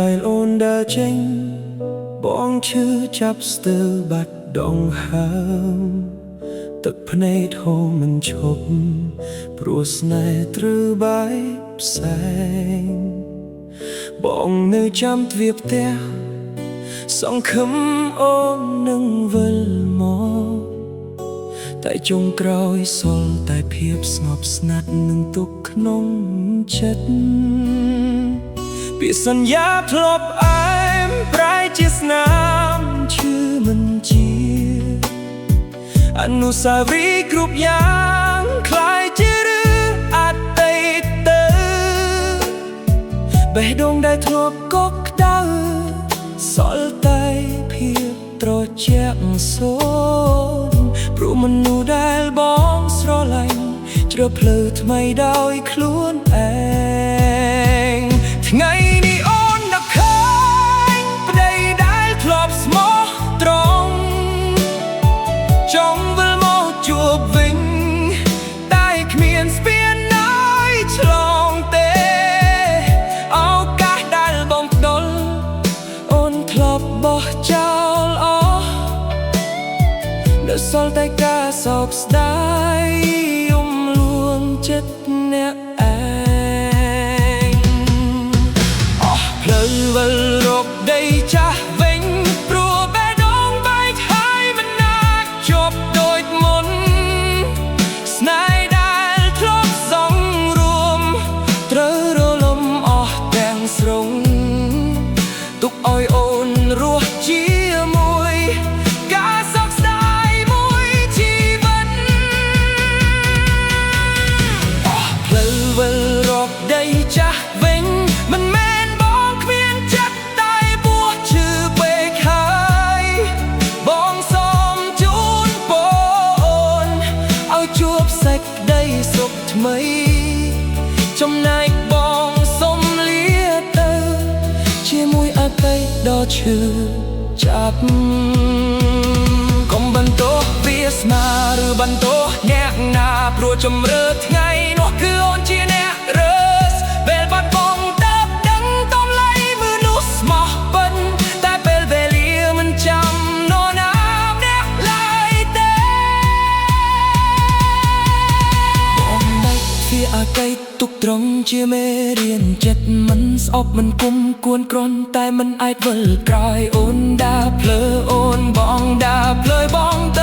ដែលអូនដើរចេញបងឈឺចាប់ស្ទើរបាត់ដងហើមទឹកភ្នែកហូរមិនឈប់ព្រោះស្នេហ៍ត្រូវបែកផ្សែងបងនៅចាំទ្វារផ្ទះសង្ឃឹមអូននឹងវិលមកតែចុងក្រោយសល់តែភាពស្ងប់ស្ងាត់នឹងទុកក្នុងចិត្តពាក្យសន្យាធ្លាប់អែមប្រែជាស្នាមឈឺមិនជាអនុស្សាវរីយ៍គ្រប់យ៉ាងคล้ายជារឿងអតីតបេះដូងដែលធ្លាប់កកក្ដៅសល់តែភាពត្រជាក់សូន្យព្រោះមនុស្សដែលបងស្រឡាញ់ជ្រើផ្លូវថ្មីដោយខ្លួនឯងថ្ងៃនេះអូននឹកឃើញប្តីដែលធ្លាប់ស្មោះត្រង់ចង់វិលមកជួបវិញតែគ្មានស្ពានណាយឆ្លងទេឱកាសដែលបងផ្ដល់អូនធ្លាប់បោះចោលអស់នៅសល់តែការសោកស្ដាយយំលួងចិត្តអ្នកឯងអស់ផ្លូវវិលរកដីចាស់វិញព្រោះបេះដូងបែកហើយមិនអាចជប់ដូចមុនស្នេហ៍ដែលធ្លាប់សង់រួមត្រូវរលំអស់ទាំងស្រុងទុកឲ្យអូនរស់ជាមួយការសោកស្ដាយមួយជីវិតអស់ផ្លូវវិលរកដីចាស់វិញមិនមែនបងគ្មានចិត្តតែពោះឈឺពេកហើយបងសូមជូនពរអូនឲ្យជួបសេចក្ដីសុខថ្មីចំណែកបងសូមលាទៅជាមួយអតីតដ៏ឈឺចាប់កុំបន្ទោសវាសនាឬបន្ទោសអ្នកណាព្រោះជំរឿថ្ងៃនោះគឺអូនជាអ្នករើសពេលបាត់បង់តើបដឹងតម្លៃមនុស្សស្មោះពិនតែពេលវេលាមិនចាំនរណាម្នាក់ឡើយទេបងដាច់វាអតីតទុកត្រង់ជាមេរៀនចិត្តមិនស្អប់មិនគុំគួនក្រន់តែមិនអាចវិលក្រោយអូនដើរភ្លើអូនបងដើរភ្លើបងទៅ